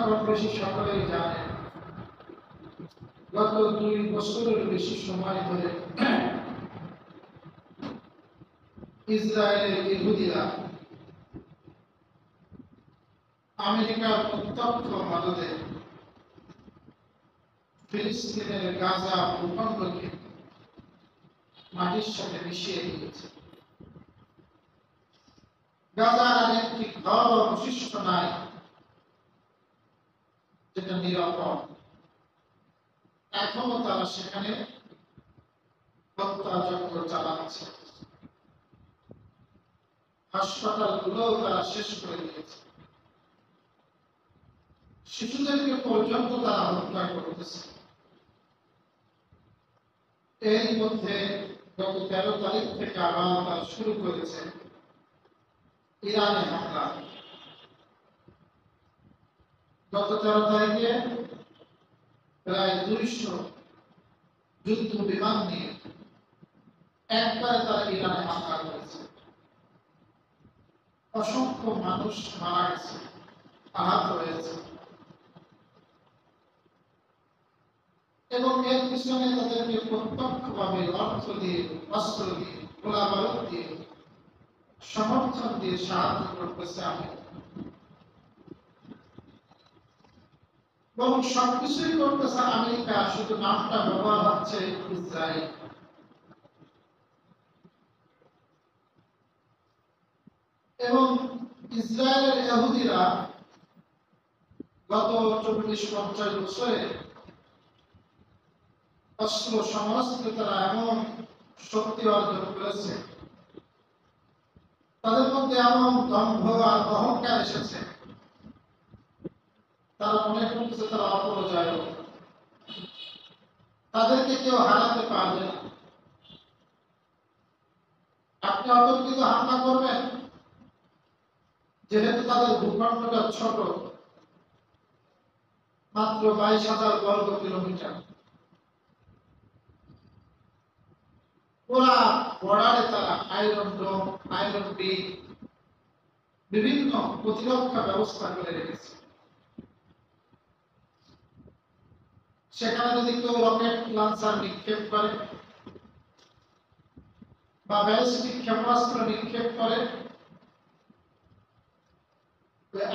কম বেশি সকলেই জানেন গত 2 বছরের বেশি সময় ধরে ইসরায়েলের ইহুদিরা আমেরিকার প্রত্যক্ষ মদদে ফিলিস্তিনের গাজা ভূখণ্ডকে মাটির সাথে মিশিয়ে দিয়েছে। গাজার আর একটি ঘর অবশিষ্ট নাই যেটা নিরাপদ। এখনো তারা সেখানে হত্যাযজ্ঞ চালাচ্ছে। হাসপাতালগুলোও তারা শেষ করে দিয়েছে। শিশুদেরকে পর্যন্ত তারা হত্যা করতেছে। এর মধ্যে গত 13 তারিখ থেকে আবার তারা শুরু করেছে ইরানে হামলা। গত 13 তারিখে প্রায় 200 যুদ্ধ বিমান নিয়ে একবারে তারা ইরানে হামলা করেছে। অসংখ্য মানুষ মারা গেছে, আহত হয়েছে এবং এর পিছনে তাদেরকে প্রত্যক্ষভাবে অর্থ দিয়ে, অস্ত্র দিয়ে, গোলাবারুদ দিয়ে, সমর্থন দিয়ে সাহায্য করতেছে আমেরিকা। এবং সবকিছুই করতেছে আমেরিকা, শুধু নামটা ব্যবহার হচ্ছে ইসরায়েল। এবং ইসরায়েলের ইহুদিরা গত 40-50 বছরে অস্ত্র সমরাস্ত্রে তারা এমন শক্তি অর্জন করেছে, তাদের মধ্যে এমন দম্ভ আর অহংকার এসেছে, তারা মনে করতেছে তারা অপরাজয়, তাদেরকে কেউ হারাতে পারবে না। আপনি অতর্কিত হামলা করবেন, যেহেতু তাদের ভূখণ্ডটা ছোট, মাত্র 22,000 বর্গ কিলোমিটার। পুরা বর্ডারে তারা আয়রন ডোম, আয়রন বিম, বিভিন্ন প্রতিরক্ষা ব্যবস্থা করে রেখেছে। সেখানে যদি কেউ রকেট লঞ্চার নিক্ষেপ করে বা ব্যালিস্টিক ক্ষেপণাস্ত্র নিক্ষেপ করে,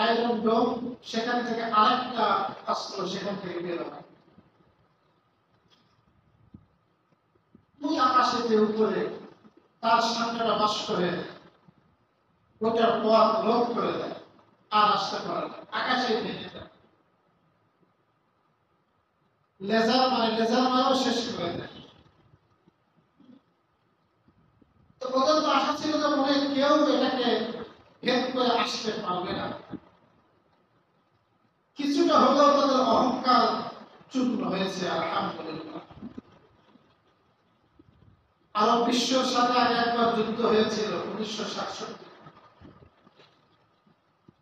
আয়রন ডোম সেখান থেকে আরেকটা অস্ত্র সেখান থেকে বের হয়। আকাশের উপরে তার সামনেটা নষ্ট হয়ে যায়, ওটার পথ রোধ করে দেয়, আর আসতে পারে না, আকাশে ভেঙে যায়। লেজার মারাও শেষ করে দেয়। তো ওদের তো আশা ছিল যে মনে কেউ এটাকে ভেদ করে আসতে পারবে না। কিছুটা হলেও তাদের অহংকার চূর্ণ হয়েছে, আলহামদুলিল্লাহ। আরব বিশ্বের সাথে আগে একবার যুদ্ধ হয়েছিল 1967।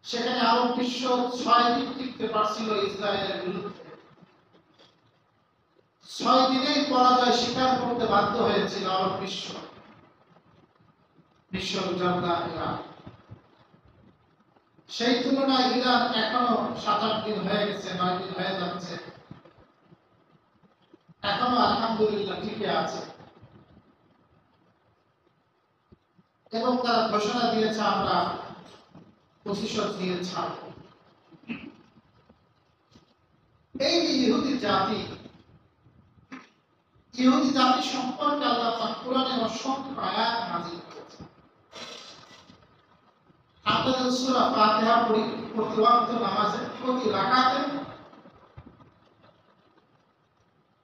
সেখানে আরব বিশ্ব 6 দিন টিকতে পারছিল ইসরায়েলের বিরুদ্ধে। 6 দিনেই পরাজয় স্বীকার করতে বাধ্য হয়েছিল আরব বিশ্ব, মিশর, জর্দান, ইরান। সেই তুলনায় ইরান এখনো 7-8 দিন হয়ে গেছে, 9 দিন হয়ে যাচ্ছে, এখনো আলহামদুলিল্লাহ টিকে আছে। এবং তারা ঘোষণা দিয়েছে আমরা প্রতিশোধ নিয়ে ছাড়ব। এই যে ইহুদি জাতি সম্পর্কে আল্লাহ পাক কোরআনে অসংখ্য আয়াত নাযিল করেছেন। আপনাদের সূরা ফাতিহা পড়ি প্রতি ওয়াক্ত নামাজে, প্রতি রাকাতে,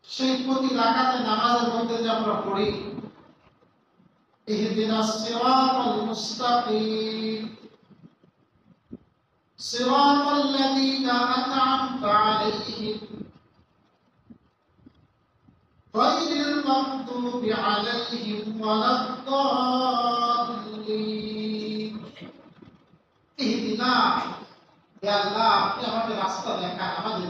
সেই প্রতি রাকাতে নামাজের মধ্যে যে আমরা পড়ি ইহদিনাস সিরাতাল মুস্তাকিম সিরাতাল লাযীনা আন'আমতা আলাইহিম গায়রিল মাগদুবি আলাইহিম ওয়ালাদ-দাল্লিন। ইহদিনা, ইয়া আল্লাহ আপনি আমাদের রাস্তা দেখান, আমাদের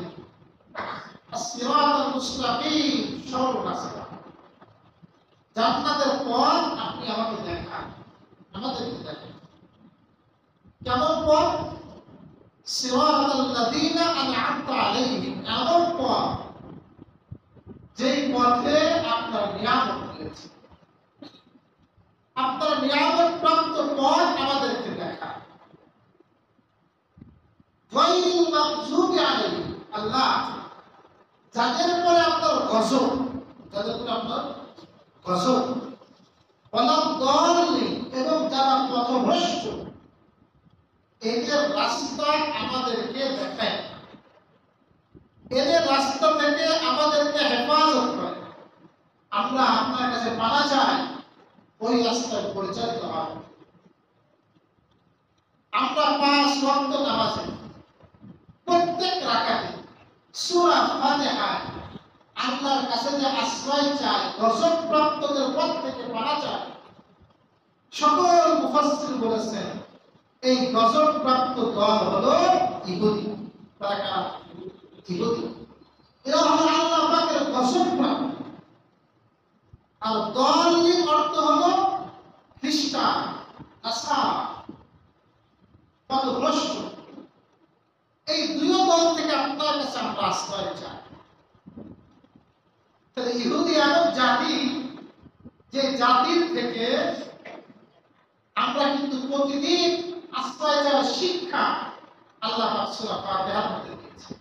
সিরাতাল মুস্তাকিম, সরল রাস্তা, জান্নাতের পথ আপনি আমাকে দেখান, আমাদেরকে দেখান। কেমন পথ? সিরাতাল লাযীনা আন'আমতা যেই পথে আপনার নিয়ামত রয়েছে, আপনার নিয়ামত প্রাপ্ত পথ আমাদেরকে দেখা। গায়রিল মাগযুবি আলাইহিম, আল্লাহ যাদের উপরে আপনার গজব, যাদের উপরে আপনার গজব, ওয়ালাদ-দাল্লিন, এবং যারা পথভ্রষ্ট, এদের রাস্তা আমাদেরকে দেখায়, এদের রাস্তা থেকে আমাদেরকে হেফাজত করে। আমরা আপনার কাছে পানা চাই ওই রাস্তায় পরিচালিত হওয়া। আমরা 5 ওয়াক্ত নামাজে প্রত্যেক রাকাতে সূরা ফাতিহা আল্লাহর কাছে যে আশ্রয় চাই, গজব প্রাপ্তদের পথ থেকে পানা চাই, সকল মুফাসসির বলেছেন এই গজব প্রাপ্ত দল হলো ইহুদি। তারা কারা? ইহুদি। এরা হলো আল্লাহ পাকের গজব প্রাপ্ত। আর দলিল অর্থ হলো খ্রিস্টান, নাসারা, পথভ্রষ্ট। এই দুই দল থেকে আপনার কাছে আমরা আশ্রয় চাই। তাহলে ইহুদি আরব জাতি, যে জাতির থেকে আমরা কিন্তু প্রতিদিন আশ্রয় চাওয়ার শিক্ষা আল্লাহ পাক সূরা ফাতিহার মধ্যে দিয়েছেন।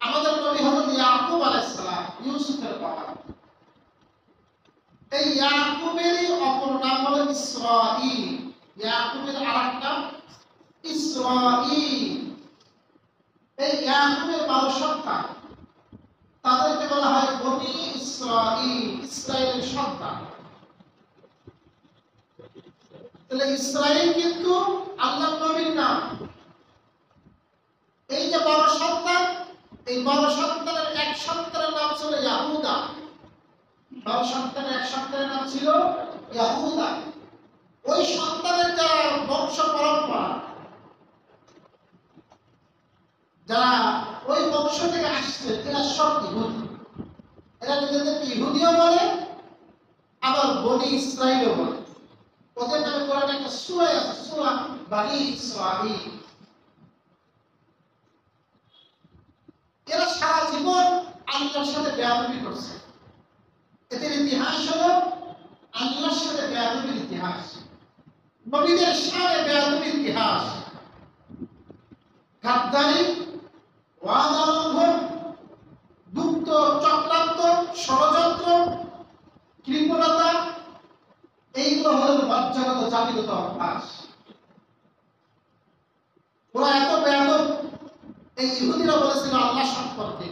আমাদের নবী হযরত ইয়াকুব আলাইহিস সালাম, ইউসুফের বাবা। এই ইয়াকুবেরই অপর নাম হলো ইসরাঈল। ইয়াকুবের আরেক নাম ইসরাঈল। এই ইয়াকুবের 12 সন্তান, তাদেরকে বলা হয় বনি ইসরাঈল, ইসরায়েলের সন্তান। তাহলে ইসরাঈল কিন্তু আল্লাহর নবীর নাম। এই যে 12 সন্তান, এই 12 সন্তানের এক সন্তানের নাম ছিল ইয়াহুদা। 12 সন্তানের এক সন্তানের নাম ছিল ইয়াহুদা। ওই সন্তানের যারা বংশ পরম্পরা, যারা ওই বংশ থেকে আসছে, এরা সব ইহুদি। এরা নিজেদেরকে ইহুদিও বলে, আবার বনি ইসরাঈলও বলে। ওদের নামে কোরআনে একটা সূরা আছে, সূরা বনি ইসরাঈল। এরা সারা জীবন আল্লাহর সাথে বেয়াদবি করছে। এদের ইতিহাস হলো আল্লাহর সাথে বেয়াদবির ইতিহাস, নবীদের সাথে বেয়াদবির ইতিহাস, গাদ্দারি, ওয়াদা লঙ্ঘন, গুপ্ত চক্রান্ত, ষড়যন্ত্র, কৃপণতা, এইগুলো হলো লজ্জাগত জাতিগত অভ্যাস। ওরা এত বেয়াদব, এই ইহুদিরা বলেছিল আল্লাহ সম্পর্কে,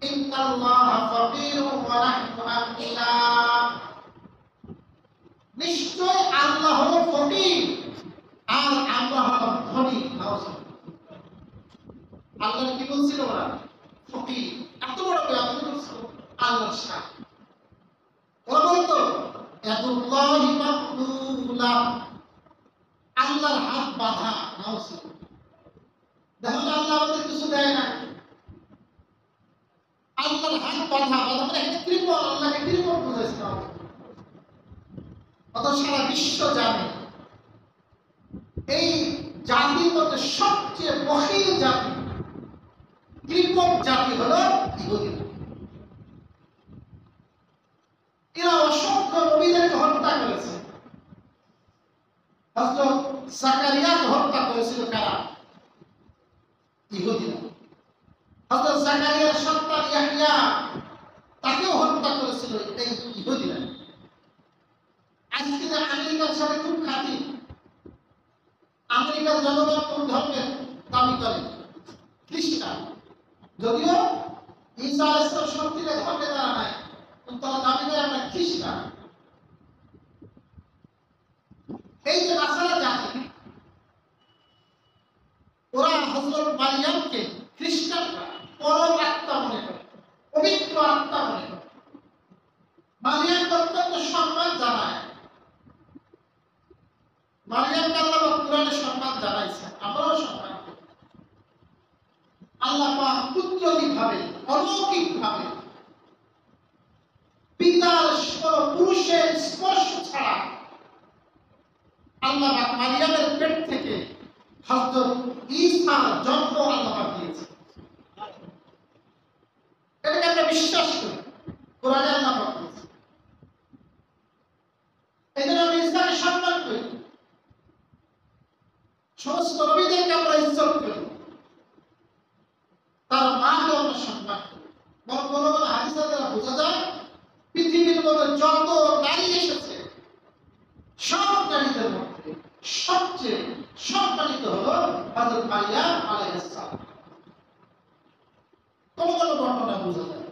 ইন্নাল্লাহা ফাকীরুন ওয়া নাহনু আগনিয়া, নিশ্চয় আল্লাহ হলো ফকির আর আমরা হলো ধনী। আল্লাহ কি বলছিল? ওরা ফকির। এত বড় বেয়াদবি করছিল আল্লাহর সাথে। ওরা বলতো ইয়াদুল্লাহি মাগলুলা, আল্লাহর হাত বাঁধা। দেখুন আল্লাহ আমাদের কিছু দেয় না, আল্লাহর হাত বাঁধা। মানে এখানে কৃপণ, আল্লাহকে কৃপণ বুঝাইছে। অত সারা বিশ্ব জানে এই জাতির মধ্যে সবচেয়ে বখিল জাতি, কৃপণ জাতি হলো ইহুদি। এরা অসংখ্য নবীদেরকে হত্যা করেছে। হযরত জাকারিয়াকে হত্যা করেছিল কারা? ইহুদিরা। হযরত জাকারিয়ার সন্তান ইয়াহইয়া, তাকেও হত্যা করেছিল এই ইহুদিরা। আজকে যে আমেরিকার সাথে খুব খাতি, আমেরিকার জনগণ কোন ধর্মের দাবি করে? খ্রিস্টান। যদিও ঈসা আলাইহিস সালাম সত্যিটা ধর্মে তারা নাই, কিন্তু তারা দাবি করে আমরা খ্রিস্টান। এই যে নাসারা জাতি, ওরা হযরত মারিয়ামকে খ্রিস্টানরা পরম আত্মা মনে করে, পবিত্র আত্মা মনে করে। মারিয়ামকে অত্যন্ত সম্মান জানায়। মারিয়ামকে আল্লাহ কুরআনে সম্মান জানাইছে, আমরাও সম্মান করি। আল্লাহ পাক কুদরতিভাবে, অলৌকিকভাবে, পিতার পুরুষের স্পর্শ ছাড়া আল্লাহ পাক মারিয়ামের পেট থেকে হযরত ঈসার জন্ম আল্লাহ পাক দিয়েছে। বিশ্বাস করি, কোরআনে আল্লাহ পাক বলেছেন। এই জন্য আমরা ইসলামের সম্মান করি, সমস্ত নবীদেরকে আমরা ইজ্জত করি, তার মাকে আমরা সম্মান করি। বরং কোনো কোনো হাদিসে দ্বারা বোঝা যায় পৃথিবীর মধ্যে যত নারী এসেছে সব নারীদের মধ্যে সবচেয়ে সম্মানিত হলো হযরত মারিয়াম আলাইহিস সালাম। কোনো কোনো বর্ণনা বোঝা যায়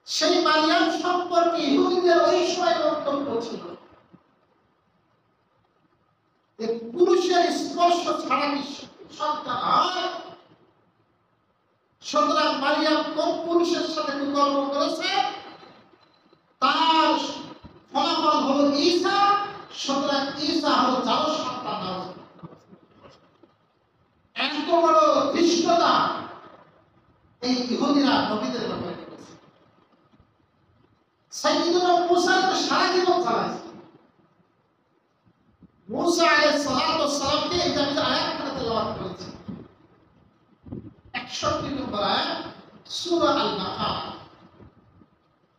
সেই মারিয়াম সম্পর্কে ইহুদিদের ওই সময় বক্তব্য ছিল যে পুরুষের স্পর্শ ছাড়া কি সন্তান হয়? সুতরাং মারিয়াম কোন পুরুষের সাথে কুকর্ম করেছে তার ফলাফল হলো ঈসা, সুতরাং ঈসা হলো যার সন্তান না। এত বড় ধৃষ্টতা এই ইহুদিরা নবীদের ব্যাপারে করেছে। সাইয়্যিদুনা মুসা তো সারা জীবন চালাইছে। মুসা আলাইহিস সালামকে এই যে আমি আয়াত করে তেলাওয়াত করেছি 61 নম্বর আয়াত সূরা আল-বাকারা,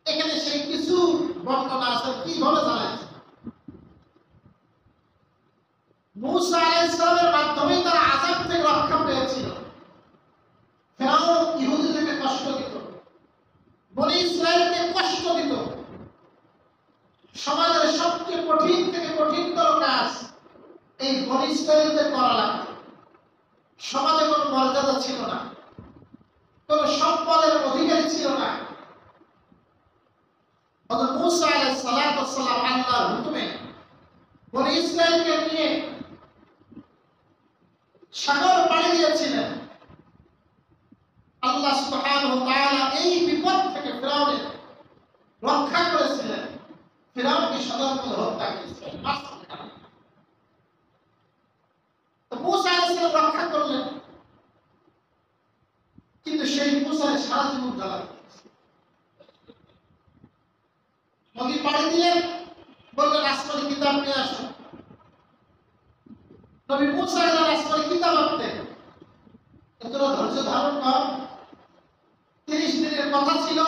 এখানে সেই কিছু বর্ণনা আছে কিভাবে চালাইছে। মুসা আলাইহিস সালামের মাধ্যমে তারা আযাব থেকে রক্ষা পেয়েছিল। ফেরাউন ইহুদিদেরকে কষ্ট দিত, বনি ইসরায়েলকে কষ্ট দিত। সমাজের সবচেয়ে কঠিন থেকে কঠিনতর কাজ এই বনি ইসরায়েলদের করা লাগতো। সমাজে কোনো মর্যাদা ছিল না, কোনো সম্পদের অধিকারী ছিল না। হযরত মুসা আলাইহিস সালাম আল্লাহর হুকুমে বনি ইসরায়েলকে নিয়ে সাগর পাড়ি দিয়েছিলেন। আল্লাহ সুবহানাহু ওয়া তাআলা এই বিপদ থেকে ফিরআউনের রক্ষা করেছিলেন। ফিরআউনকে সাধারণত হত্যা করেছিলেন। তো মুসা আলাইহিস সালাম রক্ষা করলেন, কিন্তু সেই মুসার সারা জীবন জ্বালা নদী পাড়ি দিলেন, বললেন আসমানি কিতাব নিয়ে আসুন। নবী মুসা গেলেন আসমানি কিতাব আনতে। এতটা ধৈর্য ধারণ কর। 30 দিনের কথা ছিল,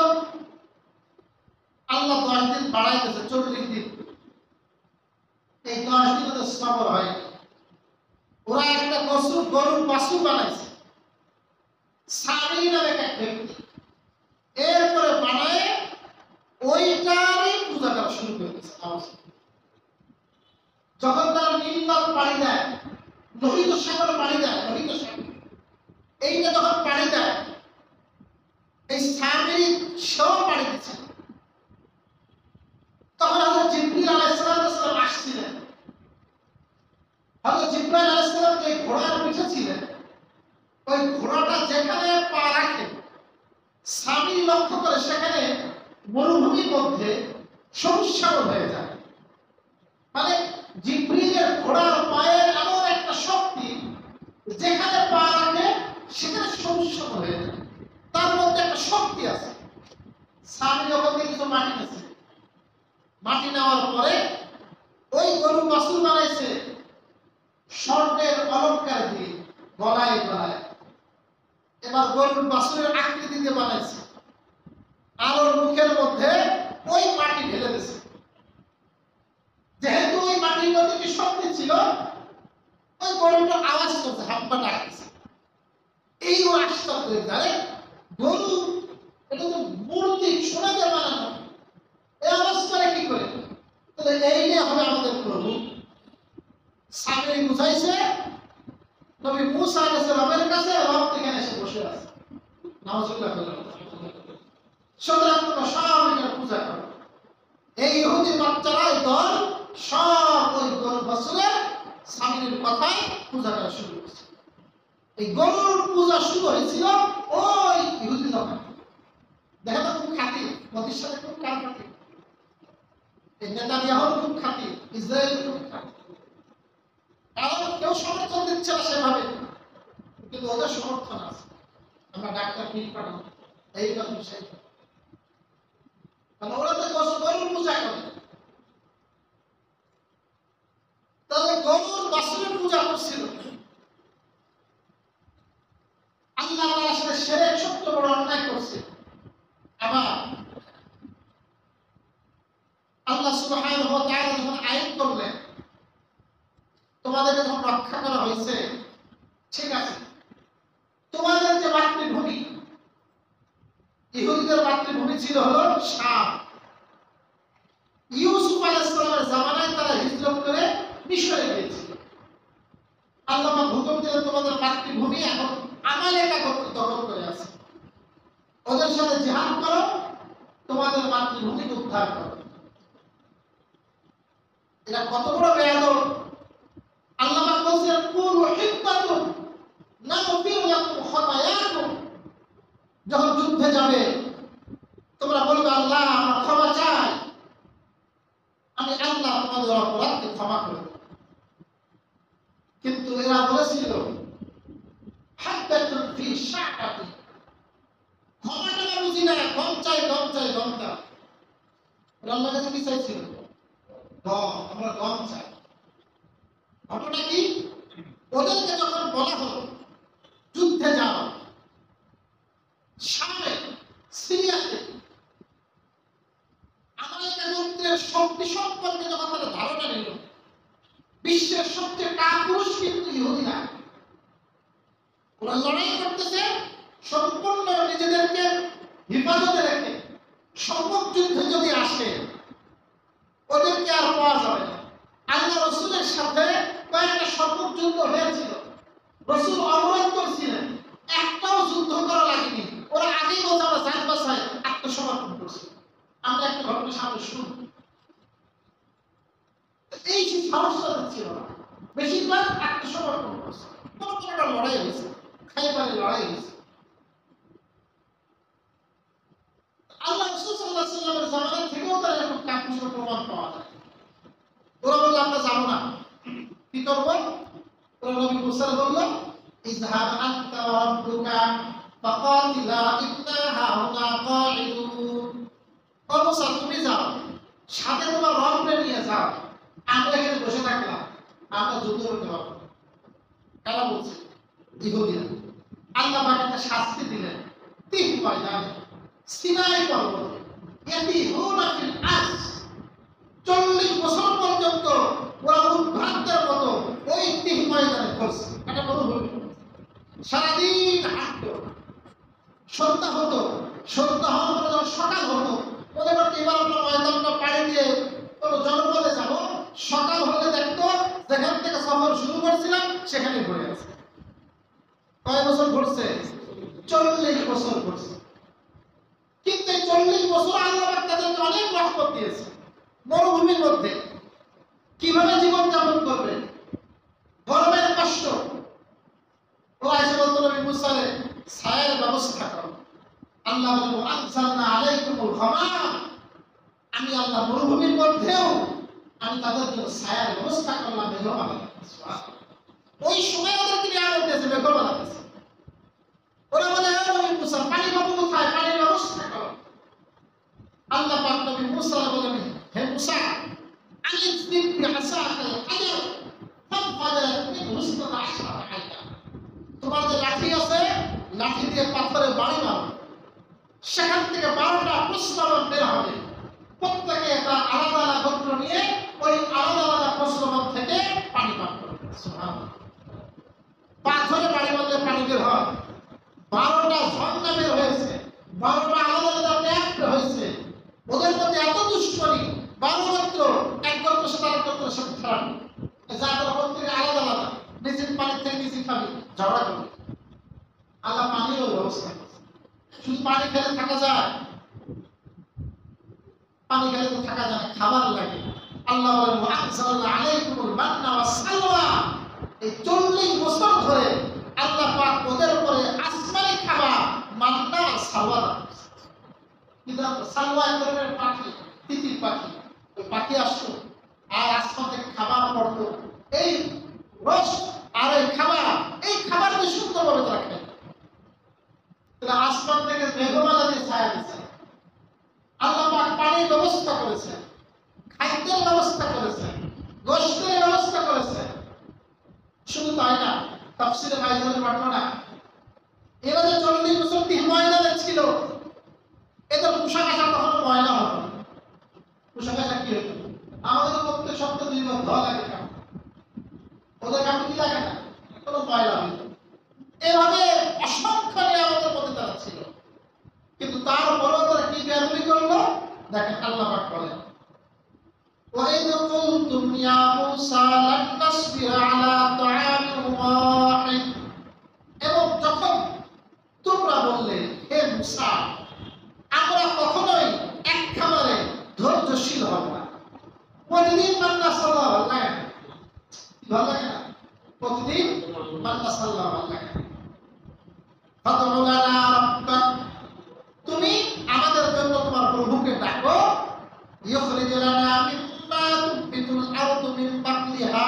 আল্লাহ 10 দিন বাড়াই দিয়েছে, 40 দিন। এই 10 দিন তো সবর হয়। ওরা একটা গরুর বাছুর বানাইছে, সামিরি নামে এক ব্যক্তি। এরপরে বানায় ওইটারই পূজা করা শুরু করে দিয়েছে। যখন তারা নীলনদ পাড়ি দেয়, লোহিত সাগর পাড়ি দেয়, লোহিত সাগর এইটা যখন পাড়ি দেয়, এই সামিরি সেও পাড়ি দিচ্ছে। তখন হযরত জিবরিল আলাইহিস সালাম আসছিলেন। হযরত জিবরাইল আলাইহিস সালাম যে ঘোড়ার পিঠে ছিলেন, ওই ঘোড়াটা যেখানে পা রাখে সামিরি লক্ষ্য করে সেখানে মরুভূমির মধ্যে সমস্যা হয়ে যায়। মানে জিবরিলের ঘোড়ার পায়ের এমন একটা শক্তি, যেখানে পা রাখে সেখানে সমস্যা হয়ে যায়। তার মধ্যে একটা শক্তি আছে। সামিরি ওখান থেকে কিছু মাটি নিয়েছে, মাটি নেওয়ার পরে ওই গরু বাছুর বানাইছে স্বর্ণের অলংকার দিয়ে গলায় গলায়। এবার গরুর বাছুরের আকৃতি দিয়ে বানাইছে, আর ওর মুখের মধ্যে ওই মাটি ঢেলে দিয়েছে। যেহেতু ওই মাটির মধ্যে কি শক্তি ছিল, ওই গরুটা আওয়াজ করছে, হাম্পা ডাকছে। এই ও আশ্চর্য জানে, গরু এটা তো মূর্তি সোনা দিয়ে বানানো, এই আওয়াজ করে কি করে? তাহলে এই নিয়ে হবে আমাদের প্রভু। সামিরি বুঝাইছে নবী মুসা আলাইহিস সালামের কাছে, রব এখানে এসে বসে আছে। নাউজুবিল্লাহ। সুতরাং তোমরা সব এটার পূজা করো। এই ইহুদি বাচ্চারা দল সব ওই গরু বাছুরের সামিরির কথায় পূজা করা শুরু করেছে। এই গরুর পূজা শুরু হয়েছিল ওই ইহুদি দোকান। দেখা তো খুব খাতি, মোদির সাথে খুব কার খাতি, এই নেতানিয়াহুর খুব খাতি, ইসরায়েল খুব খাতি। কারণ কেউ সমর্থন দিচ্ছে না সেভাবে, কিন্তু ওদের সমর্থন আছে। আমরা ডাক্তার পীর পাঠাবো, এই কথা সেই কথা। কারণ ওরা তো গরুর পূজা করে। তাহলে গরুর বাছুরের পূজা করছিল। আল্লাহ তাআলার সাথে শিরক সবচেয়ে বড় অন্যায় করছে। আবার আল্লাহ সুবহানাহু ওয়া তাআলা যখন আইন করলেন, তোমাদেরকে যখন রক্ষা করা হয়েছে, ঠিক আছে, তোমাদের যে মাতৃভূমি, ইহুদিদের মাতৃভূমি ছিল হলো শাম। ইউসুফ আলাইহিস সালামের জামানায় তারা হিজরত করে মিশরে গিয়েছিল। আল্লাহ পাক হুকুম দিলেন, তোমাদের মাতৃভূমি এখন আমালেকা গোত্র দখল করে আছে, ওদের সাথে জিহাদ করো, তোমাদের মাতৃভূমি উদ্ধার করো। এটা কত বড় বেয়াদব! আল্লাহ পাক বলেন, কুলু হিব্বাতুন নাগফির লাকুম খাতায়াকুম। যখন যুদ্ধে যাবে তোমরা বলবে, আল্লাহ আমরা ক্ষমা চাই, আমি আল্লাহ তোমাদের অপরাধকে ক্ষমা করে দেব। কিন্তু এরা বলেছিল, হাব্বাতুন ফি শাআতি, ক্ষমাটা না বুঝি না, গম চাই গম চাই গম চাই। আল্লাহর কাছে কি চাইছিল? গম, আমরা গম চাই। ঘটনা কি? ওদেরকে যখন বলা হলো যুদ্ধে যাও, শামে, সিরিয়াতে আমালেকা গোত্রের শক্তি সম্পর্কে যখন তারা ধারণা নিল, বিশ্বের সবচেয়ে কাপুরুষ কিন্তু ইহুদিরা, ওরা লড়াই করতেছে সম্পূর্ণ নিজেদেরকে হেফাজতে রেখে। সম্মুখ যুদ্ধে যদি আসে ওদেরকে আর পাওয়া যাবে না। আল্লাহ রসুলের সাথে কয়েকটা সম্মুখ যুদ্ধ হয়েছিল, রসুল অবরোধ করছিলেন, একটাও যুদ্ধ করা লাগেনি। ওরা আগেই বলছে আমরা জান বাঁচায় আত্মসমর্পণ করছি। আমরা একটা ঘটনা সামনে শুনি, এই সাহসটা ছিল না, বেশিরভাগ আত্মসমর্পণ করছে। কোনোটা লড়াই হয়েছে, খাইবারে লড়াই হয়েছে। আল্লাহ রাসূল সাল্লাল্লাহু আলাইহি ওয়াসাল্লামের জামানা থেকেও তার এরকম কাপুরুষের প্রমাণ পাওয়া যায়। ওরা বলল আমরা যাবো না, কি করবো? ওরা নবী মুসা বলল, ইযহাব আনতা ওয়া রাব্বুকা ফাকাতিলা ইন্না হাউনা কাঈদুন। ও মুসা তুমি যাও, সাথে তোমার রবকে নিয়ে যাও, আমরা এখানে বসে থাকলাম, আমরা যুদ্ধ করতে পারবো। কারা বলছে? ইহুদিরা। আল্লাহ পাক একটা শাস্তি দিলেন, 3 ময়দানে, সিনাই পর্বত, ইয়াতিহুনা ফিল আস। 40 বছর পর্যন্ত ওরা উদ্ভ্রান্তের মতো ওই 3 ময়দানে ঘুরছে। এটা মরুভূমি, সারাদিন হাঁটতো। সন্ধ্যা হতো, সন্ধ্যা হওয়ার পরে যখন সকাল হতো, ওদের এবার আমরা ময়দানটা পাড়ি দিয়ে কোনো জনপদে যাব, সকাল হলে দেখতো যেখান থেকে সফর শুরু করছিলাম সেখানে ঘুরে আছে। কয় বছর ঘুরছে? 40 বছর ঘুরছে। কিন্তু এই 40 বছর আল্লাহ পাক তাদেরকে অনেক রহমত দিয়েছে। মরুভূমির মধ্যে কিভাবে জীবন যাপন করবে, গরমের কষ্ট, ওরা এসে বলতো নবী মুসা রে ছায়ার ব্যবস্থা করো। আল্লাহ বলল, আনজালনা আলাইকুমুল গামাম। আমি আল্লাহ মরুভূমির মধ্যেও আমি তাদের জন্য ছায়ার ব্যবস্থা করলাম, মেঘমালা। ওই সময় ওদেরকে নিয়ামত দিয়েছে, মেঘমালা দিয়েছে। ওরা বলে, হে নবী মুসা, পানি পাবো কোথায়? পানির ব্যবস্থা করো। আল্লাহ পাক নবী মুসা বলেন, হে মুসা, আলিফিক বিআসাকাল হাজার ফাফাদাত মিনহু 12 আয়াতা। তোমার যে লাঠি আছে, লাঠি দিয়ে পাথরে বাড়ি মারো, সেখান থেকে 12টা প্রস্রবণ বের হবে। প্রত্যেকে একটা আলাদা আলাদা গোত্র নিয়ে ওই আলাদা আলাদা প্রস্রবণ থেকে পানি পান করবে। সুবহানাল্লাহ। পাথরে বাড়ি মারলে পানি বের হয়। 12টা ঝর্ণা বের হয়েছে, 12টা আলাদা আলাদা ট্যাপ হয়েছে। ওদের মধ্যে এত দুশ্মনী, 12 গোত্র, এক গোত্রের সাথে আরেক গোত্রের সাথে খেলা, যাদের গোত্রের আলাদা আলাদা, নিজের পানির থেকে নিজে খাবি, ঝগড়া করবি। আল্লাহ পানিরও ব্যবস্থা করছে। শুধু পানি খেলে থাকা যায়? পানি খেলে তো থাকা যায় না, খাবার লাগে। আল্লাহ বলেন, ওয়ানজালনা আলাইকুমুল মান্না ওয়াস সালওয়া। এই 40 বছর ধরে আল্লাহ পাক ওদের উপরে আসমানি খাবার মান্না আর সালওয়া দিয়েছেন। কিন্তু সালওয়া এক ধরনের পাখি, তিতির পাখি। ওই পাখি আসতো আর আসমান থেকে খাবার পড়তো। এই রস আর এই খাবার, এই খাবারকে সুন্দরভাবে তারা খেত। তাহলে আসমান থেকে মেঘমালা দিয়ে ছায়া দিয়েছে। আল্লাহ পাক পানির ব্যবস্থা করেছেন, খাদ্যের ব্যবস্থা করেছেন, গোশতের ব্যবস্থা করেছেন। শুধু তাই না, তাফসীরে বাইজালের ঘটনা, এরা যে 40 বছর ময়দানে ছিল, এদের পোশাক আশাক কখনো ময়লা হতো না। পোশাক আশাক কি হতো? আমাদের প্রত্যেক সপ্তাহে 2 বার ধোয়া লাগে কাপড়, ওদের কাপড় কি লাগে না, কোনো ময়লা হতো। এভাবে অসংখ্য নিয়ামতের মধ্যে তারা ছিল, কিন্তু তারপরেও তারা কি বেয়াদবি করলো? দেখেন আল্লাহ পাক বলেন, وَإِذْ قُلْتُمْ يَا مُوسَى لَن نَّصْبِرَ عَلَىٰ طَعَامٍ وَاحِدٍ, এবং যখন তোমরা বললে, হে মুসা, আমরা কখনোই এক খাবারে ধৈর্যশীল হব না। প্রতিদিন মান্না সাল্লাহ ভালো লাগে না, ভালো লাগে না, প্রতিদিন মান্না সাল্লাহ ভালো লাগে না। ফাদউ লানা রাব্বাক, তুমি আমাদের জন্য তোমার প্রভুকে ডাকো, ইখরিজ লানা মিম্মা তুনবিতুল আরদু মিন বাকলিহা,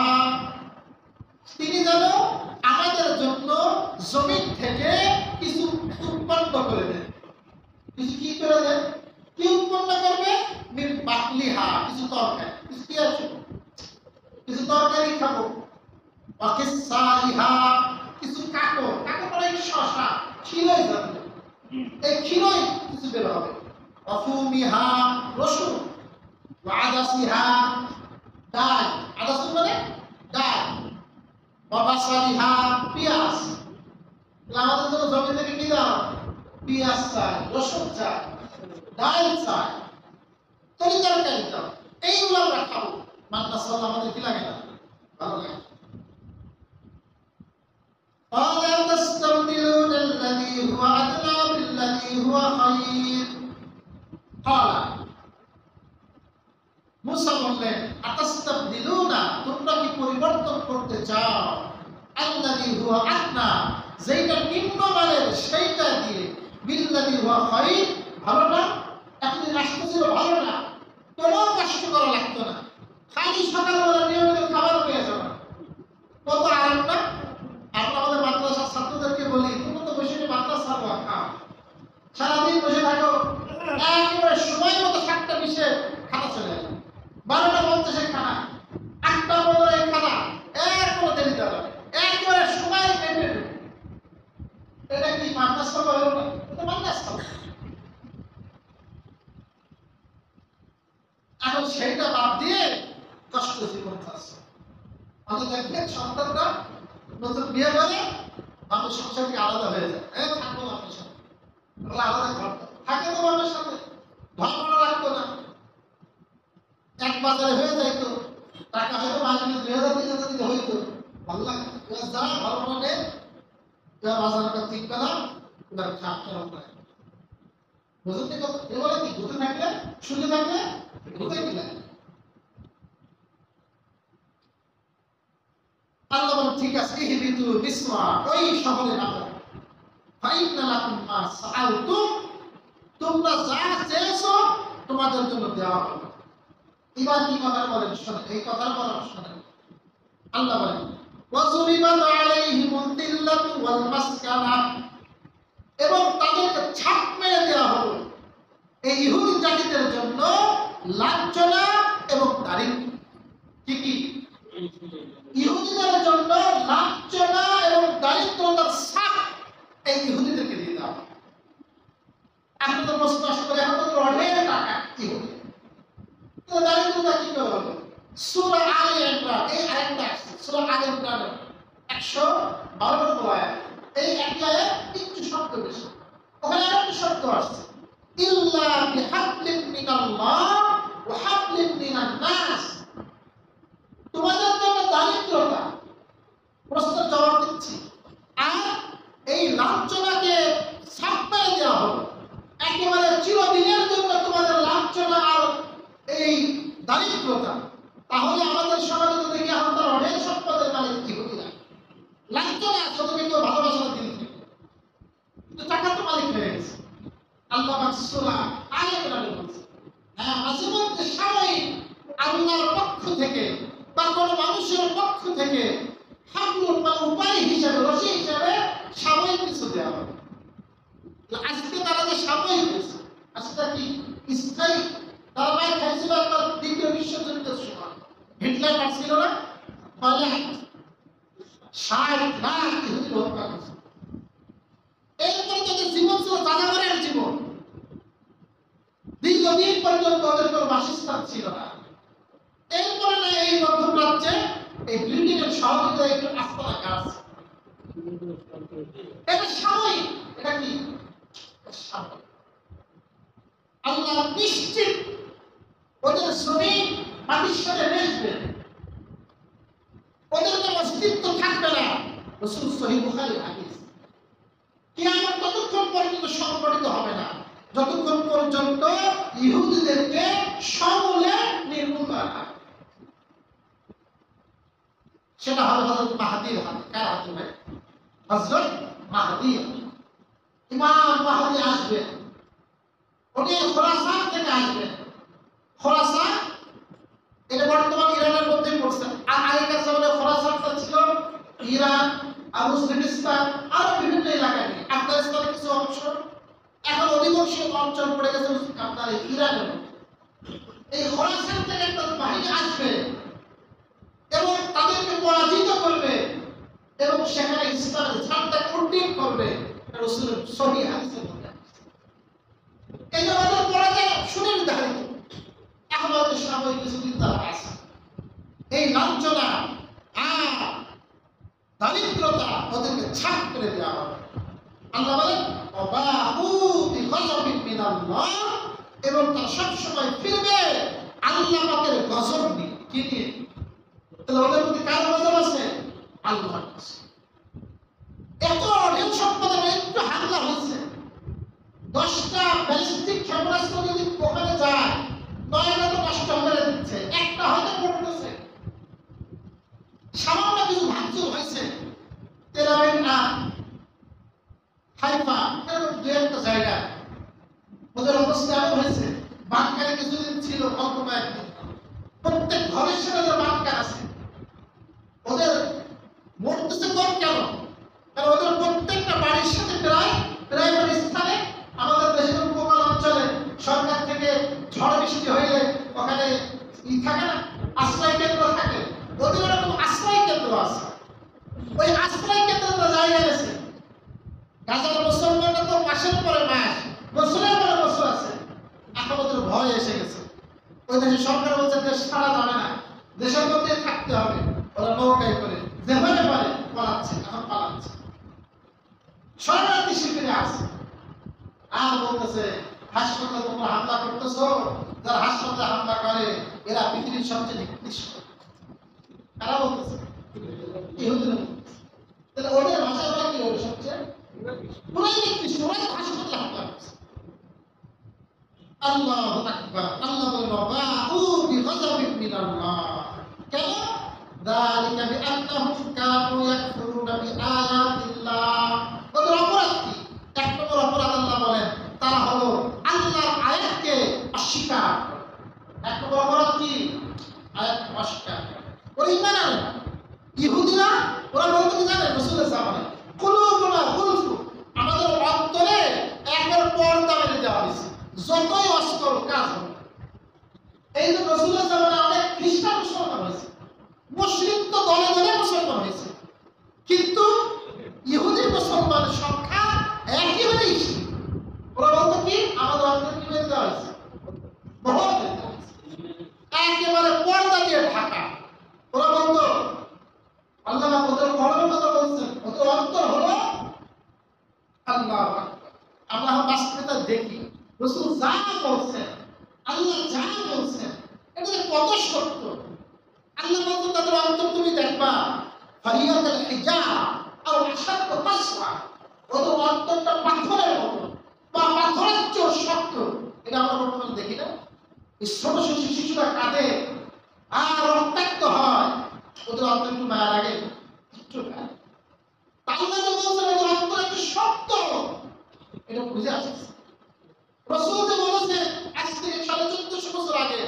তিনি যেন আমাদের জন্য জমিন থেকে কিছু উৎপন্ন করে দেন। কিছু কি করে দেন? কি উৎপন্ন করবে? মিন বাকলিহা, কিছু তরকারি, কিছু কি আছে, কিছু তরকারি খাবো। ওয়া কিসাইহা, কিছু কাকড়, কাকড় মানে শশা, খিলই যাবে, এই খিলই কিছু বের হবে। ওয়া ফুমিহা, রসুন। ওয়া আদাসিহা, ডাল, আদাসুন মানে ডাল। ওয়া বাসারিহা, পেঁয়াজ। আমাদের জন্য জমি থেকে কি দাও? পেঁয়াজ চাই, রসুন চাই, ডাল চাই, তরকারি দাও, এইগুলো আমরা খাবো। মান্না সাল্লাহ আমাদের কি লাগে না? ভালো লাগে। قال تستبدلون الذي هو أدنى بالذي هو خير। قال মুসা বললেন, আতাস্তাবদিলুনা, তোমরা কি পরিবর্তন করতে চাও? আল্লাযী হুয়া আদনা, যেটা নিম্নমানের সেইটা দিয়ে, বিল্লাযী হুয়া খায়র, ভালোটা। এতদিন রাষ্ট্র ছিল ভালো না, কোনো কষ্ট করা লাগতো না, খালি সকালবেলা নিয়মিত খাবার পেয়ে যাবে, কত আরাম না। আমরা আমাদের মাদ্রাসার ছাত্রদেরকে বলি, তোমরা তো বসে মাদ্রাসা খাও, সারাদিন বসে থাকো, একেবারে সময় মতো 7টা 20-এ খানা চলে আসে, 12টা 50-এ খানা, 8টা 15-এ খানা, এর কোনো দেরি দেওয়া যাবে, একেবারে সময় পেটে। এটা কি মাদ্রাসা হলো না? এটা মাদ্রাসা। এখন সেইটা বাদ দিয়ে কষ্ট জীবন চাচ্ছে। আমাদের দেখবেন সন্তানরা নতুন বিয়ে করে বাপের সংসার থেকে আলাদা হয়ে যায়, থাকবো না আপনার সাথে, আলাদা ঘর থাকে তো বাপের সাথে, ভালো লাগতো না। এক বাজারে হয়ে যাইতো, টাকা হয়তো মাঝে 2000-3000 দিতে হইতো, ভালো লাগতো। যা ভালো মানে বাজারটা ঠিক পেলাম, এবার খাপ কেমন করে বুঝতে কথা এবারে কি ঘুরতে থাকলে, শুনে থাকলে ঘুরতে কি লাগে। আল্লাহ বলেন, ঠিক আছে, ইহবিতু মিসরা, ওই শহরে নামো, ফাইন্না লাকুম মা সাআলতুম, তোমরা যা চেয়েছো তোমাদের জন্য দেওয়া হবে। এবার কি কথা বলেন শুনুন, এই কথার পর শুনুন। আল্লাহ বলেন, ওয়াজুরিবাত আলাইহিমুদ দিল্লাতু ওয়াল মাসকানা, এবং তাদেরকে ছাপ মেরে দেওয়া হলো এই ইহুদি জাতিদের জন্য লাঞ্ছনা এবং দারিদ্র্য। কি কি? ইহুদিদের জন্য লাঞ্ছনা এবং দারিদ্রতার ছাপ এই ইহুদিদেরকে দিয়ে দেওয়া। আপনি তো প্রশ্ন করে, এখন তো অনেক টাকা ইহুদি, তো দারিদ্রতা কি করে হলো? সূরা আলে ইমরান, এই আয়াতটা আছে, সূরা আলে ইমরান 112 নম্বর আয়াত। এই একই আয়াত একটু শব্দ বেশি, ওখানে আরেকটা শব্দ আসছে, ইল্লা বিহাবলিন মিনাল্লাহ ওয়া হাবলিন মিনান নাস। তোমাদের জন্য দারিদ্রতা, প্রশ্নের জবাব দিচ্ছি, আর এই লাঞ্ছনাকে ছাপ মেরে দেওয়া হবে, একেবারে চিরদিনের জন্য তোমাদের লাঞ্ছনা আর এই দারিদ্রতা। তাহলে আমাদের সমাজে তো দেখি এখন তার অনেক সম্পদের মালিক ইহুদিরা, লাঞ্ছনা আছে, ওদেরকে কেউ ভালোবাসা দিন, কিন্তু টাকা তো মালিক হয়ে গেছে। আল্লাহ পাক সূরা আলে ইমরানে বলছে, হ্যাঁ, মাঝে মধ্যে সাময়িক আল্লাহর পক্ষ থেকে বা কোনো মানুষের পক্ষ থেকে হাবলুন বা উপায় হিসাবে, রশি হিসাবে সাময়িক কিছু দেওয়া হবে। আজকে তারা যে সাময়িক হয়েছে, আজকে কি স্থায়ী? তারা ভাই খাইছিল আপনার দ্বিতীয় বিশ্বযুদ্ধের সময়, হিটলার মারছিল না, ফলে 60 লাখ ইহুদি হত্যা করেছে। এরপরে তাদের জীবন ছিল যাযাবরের জীবন। দীর্ঘদিন পর্যন্ত ওদের কোনো বাসস্থান ছিল না। এরপরে না এই মধ্যপ্রাচ্যে এই ব্রিটেনের সহযোগিতায় একটু আস্তানা গাছ, এটা সাময়িক। এটা কি সাময়িক? আল্লাহ নিশ্চিত ওদের শ্রমিক মাটির সাথে মিশবে, ওদের কোনো অস্তিত্ব থাকবে না। রাসূল সহিহ বুখারীর হাদিস। কিয়ামত ততক্ষণ পর্যন্ত সংঘটিত হবে না যতক্ষণ পর্যন্ত ইহুদিদেরকে সমূলে নির্মূল করা হয়। সেটা হবে হযরত মাহদীর হাতে। কার হাতে ভাই? হযরত মাহদী। ইমাম মাহদী আসবে, উনি খোরাসান থেকে আসবেন। খোরাসান এটা বর্তমান ইরানের মধ্যে পড়ছে। আর আগেকার জামানায় খোরাসানটা ছিল ইরান, আফগানিস্তান আর বিভিন্ন এলাকা নিয়ে। আফগানিস্তানের কিছু অংশ, এখন অধিকাংশ অঞ্চল পড়ে গেছে আপনার ইরানের মধ্যে। এই খোরাসান থেকে একটা বাহিনী আসবে এবং তাদেরকে পরাজিত করবে এবং সেখানে ইসলামের ঝান্ডা উড্ডীন করবে। রাসূলের সহিহ হাদিসের মধ্যে এই যে ওদের পরাজয় সুনির্ধারিত। এখন ওদের সাময়িক কিছুদিন তারা আছে। এই লাঞ্ছনা আর দারিদ্রতা ওদেরকে ছাপ করে দেওয়া হবে। আল্লাহ বলেন ওয়াবাউ বিগযবিন মিনাল্লাহ, এবং তারা সবসময় ফিরবে আল্লাহ পাকের গজব নিয়ে। কি নিয়ে? তাহলে ওদের প্রতি কার গজব আছে? আল্লাহর কাছে। এত অঢেল সম্পদের একটু হামলা হয়েছে, 10টা ব্যালিস্টিক ক্ষেপণাস্ত্র যদি ওখানে যায় 9টা তো নষ্ট হয়ে দিচ্ছে, একটা হয়তো পড়তেছে। সামান্য কিছু ভাঙচুর হয়েছে তেল আবিব না হাইফা, এরকম দু একটা জায়গা ওদের অবস্থা এমন হয়েছে। বাংকারে কিছুদিন ছিল, অল্প কয়েকদিন। প্রত্যেক ঘরের সাথে ওদের বাংকার আছে। ওদের মরতেছে কম কেন? কারণ ওদের প্রত্যেকটা বাড়ির সাথে প্রায় স্থানে আমাদের দেশের উপকূল অঞ্চলে সরকার থেকে ঝড় বৃষ্টি হইলে ওখানে থাকে না, আশ্রয় কেন্দ্র থাকে। ওদের এরকম আশ্রয় কেন্দ্র আছে। ওই আশ্রয় কেন্দ্রটা জায়গা গেছে। গাজার মুসলমানরা তো মাসের পরে মাস, বছরের পরে বছর আছে। এখন ওদের ভয় এসে গেছে। ওই দেশের সরকার বলছে দেশ ছাড়া যাবে না, দেশের মধ্যে থাকতে হবে। ওরা নৌকায় করে যেভাবে পারে পালাচ্ছে, এখন পালাচ্ছে। শরণার্থী শিবিরে আছে আর বলতেছে হাসপাতাল তোমরা হামলা করতেছো, যারা হাসপাতালে হামলা করে এরা পৃথিবীর সবচেয়ে নিকৃষ্ট। কারা বলতেছে? ইহুদিরা বলতেছে। তাহলে ওদের ভাষায় ওরা কি হবে? সবচেয়ে পুরাই নিকৃষ্ট। ওরা হাসপাতালে হামলা করছে। আল্লাহু আকবার। আল্লাহ বলেন ওয়াবাউ বিগযবিন মিনাল্লাহ। কেন? যালিকা বিআন্নাহুম কানু ইয়াকফুরুনা বিআয়াতিল্লাহ। ওদের অপরাধ কি? এক নম্বর অপরাধ আল্লাহ বলেন তারা হলো আল্লাহর আয়াতকে অস্বীকার করে। এক নম্বর অপরাধ কি? আয়াত অস্বীকার করে। ওরা ঈমান আনে না। ইহুদিরা ওরা বলতে কি জানে? রাসূলের জামানায় কুলুবুনা গুলফু, আমাদের অন্তরে একবার পর্দা মেরে দেওয়া হয়েছে, যতই অস্কর কাজ হবে। এই যে রাসূলের জামানায় অনেক খ্রিস্টান মুসলমান হয়েছে, মুসলিম তো দলে দলে মুসলমান হয়েছে, কিন্তু ইহুদি মুসলমানের সংখ্যা একেবারেই বেশি। ওরা বলতো কি আমাদের অন্তরে কি বেঁধে দেওয়া হয়েছে? বহুত বেঁধে দেওয়া হয়েছে, একেবারে পর্দা দিয়ে ঢাকা। ওরা বলতো আল্লাহ ওদের কলমের কথা বলছেন, ওদের অন্তর হলো আল্লাহ আকবার। আমরা বাস্তবতা দেখি রাসূল যা বলছেন, আল্লাহ যা বলছেন, এটা কত সত্য। আল্লাহ বলতো তাদের অন্তর তুমি দেখবা ফারিয়াতুল হিজাব আর আশাদ্দু কাসওয়া, ওদের অন্তরটা পাথরের মতো বা পাথরের চেয়েও শক্ত। এটা আমরা বর্তমানে দেখি না? এই ছোট ছোট শিশুরা কাঁদে আর রক্তাক্ত হয়, ওদের অন্তর একটু মায়া লাগে, একটু মায়া। আল্লাহ যে বলছেন ওদের অন্তর একটু শক্ত, এটা বুঝে আসছে। রাসূল যে বলেছে আজ থেকে 1450 বছর আগে,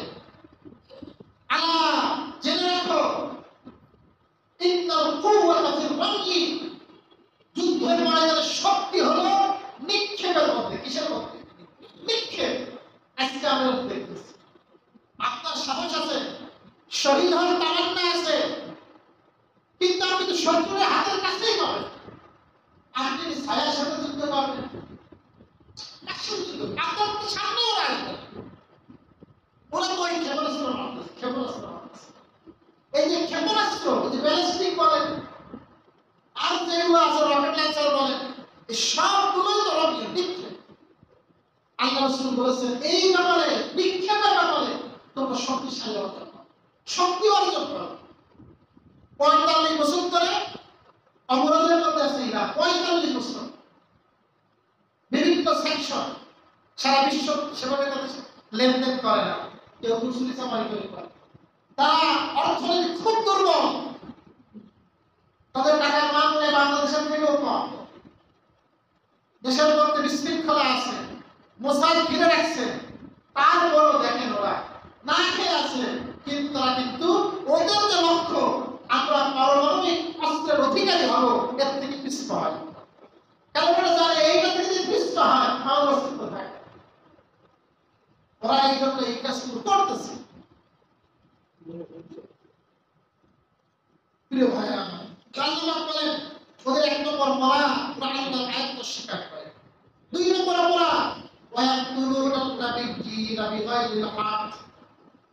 আল্লাহ জেনে রাখো ইন্নাল কুওয়াতা ফির রাময়ি, যুদ্ধের ময়দানে শক্তি হলো নিক্ষেপের মধ্যে। কিসের মধ্যে? নিক্ষেপ। আজকে আমরা দেখতেছি আপনার সাহস আছে, শহীদ হওয়ার তামান্না আছে, কিন্তু আপনি তো শত্রুর হাতের কাছেই পাবেন। আপনি ছায়ার সাথে যুদ্ধ করবেন যেগুলো আছে রকেট লঞ্চার বলে এই সবগুলোই তো নিক্ষেপ। আল্লাহ রাসূল বলেছেন এই ব্যাপারে নিক্ষেপের ব্যাপারে তোমরা শক্তিশালী অর্জন করো, শক্তি অর্জন করো। 45 বছর ধরে অবরোধের মধ্যে আছে ইরান, 45 বছর বিভিন্ন সেকশন সারা বিশ্ব সেভাবে তাদের লেনদেন করে না, কেউ মুসলিম চামারি করে। তারা অর্থনৈতিক খুব দুর্বল, তাদের টাকার মান নেই বাংলাদেশের থেকেও কম। দেশের মধ্যে বিশৃঙ্খলা আছে, মোসাদ ঘিরে রাখছে, তারপরও দেখেন ওরা না খেয়ে আছে, কিন্তু তারা কিন্তু ওদের যে লক্ষ্য আমরা পারমাণবিক অস্ত্রের অধিকারী হব এর থেকে পিছপা হয়। কারণ ওরা জানে এইটা থেকে যদি পিছপা হয় আমার অস্তিত্ব থাকে। ওরা এই জন্য এই কাজগুলো করতেছে। প্রিয় ভাইরা আমার, আল্লাহ বলেন ওদের এক নম্বর পড়া আল্লাহর আয়াত স্বীকার করে, 2 নম্বর পড়া ওয়ায়াকুলুনা নাবিয়্যিনা বিগাইরিল হক,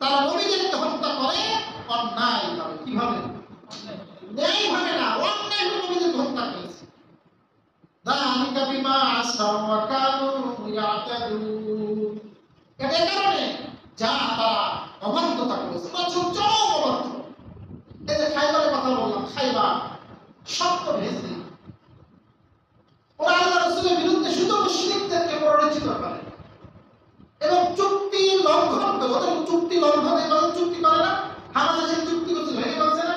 তারা নবীদেরকে হত্যা করে অন্যায়ভাবে। কিভাবে? ন্যায়ভাবে না, অন্যায়ভাবে নবীদেরকে হত্যা করেছে। যালিকা বিমা আসাউ ওয়া কানু ইয়াতাদুন, এটার কারণে যা তারা অবাধ্যতা করেছে, চরম অবাধ্য। এই যে খাইবারের কথা বললাম, খাইবার সত্য ভেজি, ওরা আল্লাহ রাসূলের বিরুদ্ধে শুধু মুশরিকদেরকে প্ররোচিত করে এবং চুক্তি লঙ্ঘন করে। ওদের চুক্তি লঙ্ঘন, এবং চুক্তি করে না, হামাসের সাথে চুক্তি করছিল, ভেঙে বলছে না,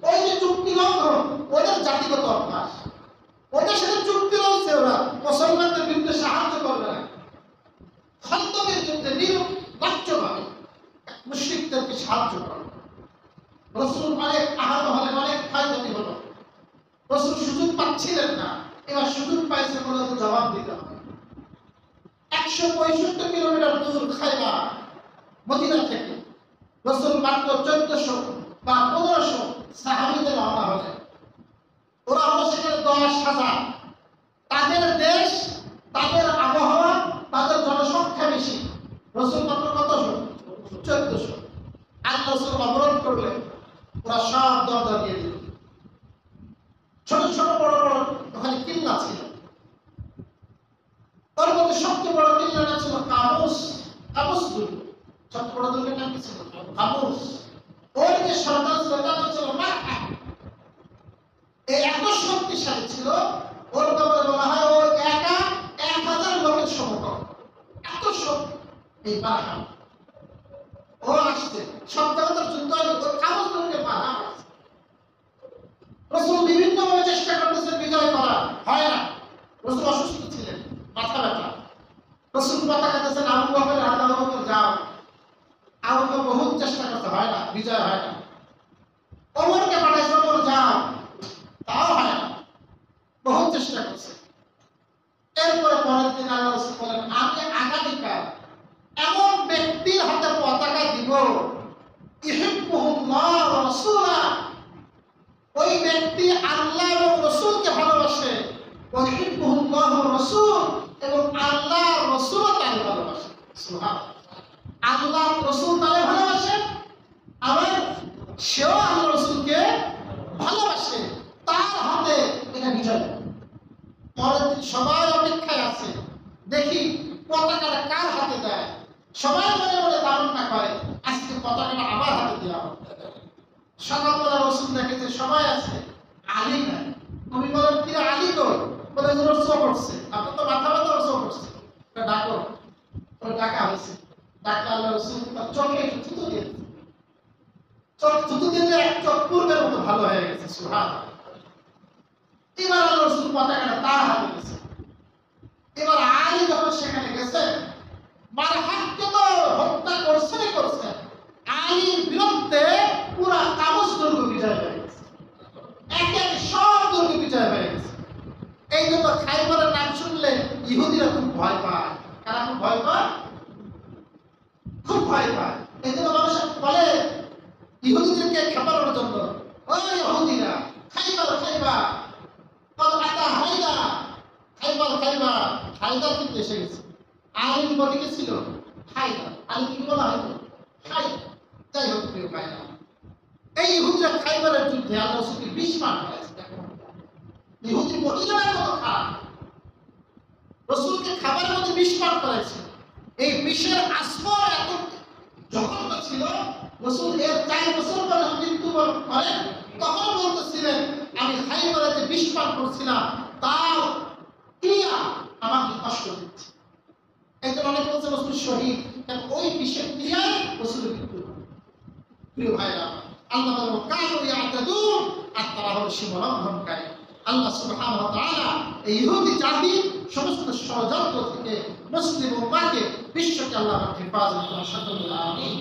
ওই যে চুক্তি লঙ্ঘন ওদের জাতিগত অভ্যাস। ওদের সাথে চুক্তি রয়েছে, ওরা মুসলমানদের বিরুদ্ধে সাহায্য করবে না, খন্দকের যুদ্ধে নিরপেক্ষভাবে মুশরিকদেরকে সাহায্য করে। রাসূল অনেক আহত হলেন, অনেক ক্ষয়ক্ষতি হলো, রাসূল সুযোগ পাচ্ছিলেন না, এবার সুযোগ পাইছে বলে তো জবাব দিতে হবে। 165 কিলোমিটার দূর খাইবার মদিনা থেকে রাসূল মাত্র 1400 বা 1500 সাহাবীদের রওনা হলেন। ওরা হলো সেখানে 10,000। তাদের দেশ, তাদের আবহাওয়া, তাদের জনসংখ্যা বেশি। রাসূল মাত্র কত? 1400। আল্লাহ রাসূল অবরোধ করলেন, ওরা সব দরজা দিয়ে দিল। ছোট ছোট বড় বড় ওখানে কিল্লা ছিল, ওর মধ্যে সবচেয়ে বড় কিল্লাটা ছিল কামুস। কামুস দুর্গ, সবচেয়ে বড় দুর্গের নাম কি ছিল? কামুস। ওর যে সরকার ছিল তার নাম ছিল মাক্কা। এই এত শক্তিশালী ছিল, ওর ব্যাপারে বলা হয় ও একা 1000 লোকের সমকক্ষ, এত শক্তি এই বাহাম। ও আসছে সব জায়গায় যুদ্ধ হলো, কামুস দুর্গে বাহাম আসছে। রাসূল বিভিন্নভাবে চেষ্টা করতেছেন বিজয় করা, হয় না। রাসূল অসুস্থ ছিলেন, মাথা ব্যথা। রাসূল পতাকা দিয়েছেন আবু বকরের হাতে, আবু বকর যাও। আবু বকর বহুত চেষ্টা করতে, হয় না, বিজয় হয় না। ওমরকে পাঠাইছে, ওমর যাও, তাও হয় না, বহুত চেষ্টা করছে। এরপরে পরের দিন আল্লাহ রাসূল বলেন আমি আগামীকাল এমন ব্যক্তির হাতে পতাকা দিব ইহিব্বুহুল্লাহ ওয়া রাসূলুহু, ওই ব্যক্তি আল্লাহ এবং রাসূলকে ভালোবাসে, ওয়াহিব্বুহুল্লাহ ওয়া রাসূল, এবং আল্লাহ রাসূল তাকে ভালোবাসে। সুবহানাল্লাহ, আল্লাহ রাসূল তাকে ভালোবাসে, আবার সেও আল্লাহ রাসূলকে ভালোবাসে, তার হাতে এটা বিজয়। পরের দিন সবাই অপেক্ষায় আছে, দেখি পতাকাটা কার হাতে দেয়। সবাই মনে মনে ধারণা করে আজকে পতাকাটা আমার হাতে দেওয়া হবে। সকালবেলা রাসূল দেখেছে সবাই আছে, আলী নাই। নবী বলেন কি আলী কই? বলে রসুল করছে, আপনার তো মাথা ব্যথা রসুল করছে, ডাকো। ওরা ডাকা হয়েছে, ডাকা আল্লাহ রাসূল তার চোখে থুতু দিয়েছে। চোখ থুতু দিলে এক চোখ পূর্বের মতো ভালো হয়ে গেছে। সুবহানাল্লাহ। এবার আল্লাহ রাসূল পতাকাটা তার হাতে দিয়েছে। এবার আলী যখন সেখানে গেছে, মারহাতকে তো হত্যা করছে, আলীর বিরুদ্ধে পুরা কামুস দুর্গ বিজয় হয়ে গেছে, একে একে সব দুর্গ বিজয় হয়ে গেছে। এই জন্য খাইবারের নাম শুনলে ইহুদিরা খুব ভয় পায়। কারা খুব ভয় পায়? খুব ভয় পায়। এই জন্য মানুষ বলে ইহুদিদেরকে খেপানোর জন্য, ওই ইহুদিরা খাইবার খাইবার, কত আতা হাইদা, খাইবার খাইবার, হায়দার কিন্তু এসে গেছে। আলীর বদিকে ছিল হায়দার, আলী কি বলা হয়তো হায়দার। যাই হোক প্রিয় ভাইরা, এই ইহুদিরা খাইবারের যুদ্ধে আল্লাহ রাসূলকে 20 বার হয়েছে। ইহুদি মহিলারা কত খারাপ, রাসূলকে খাবারের মধ্যে বিষ পান করেছে। এই বিষের আসর এত জঘন্য ছিল, রাসূল এর 4 বছর পরে মৃত্যুবরণ করেন, তখন বলতেছিলেন আমি খাইবারে বিষ পান করছিলাম, তার ক্রিয়া আমাকে কষ্ট দিচ্ছে। একজন অনেক বলছে রাসূল শহীদ, কারণ ওই বিষের ক্রিয়ায় রাসূলের মৃত্যু। প্রিয় ভাইরা, আল্লাহ বলেন কানু ইয়াতাদুন, আর তারা হলো সীমালঙ্ঘনকারী। আল্লাহ সুবহানাহু ওয়া তাআলা এই ইহুদি জাতি সমস্ত ষড়যন্ত্র থেকে মুসলিম উম্মাহকে, বিশ্বকে আল্লাহ হেফাজত করার সাথে আমিন।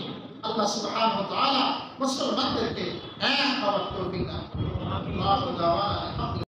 আল্লাহ সুবহানাহু ওয়া তাআলা মুসলমানদেরকে এক হওয়ার তৌফিক দান করুন। আল্লাহু তাআলা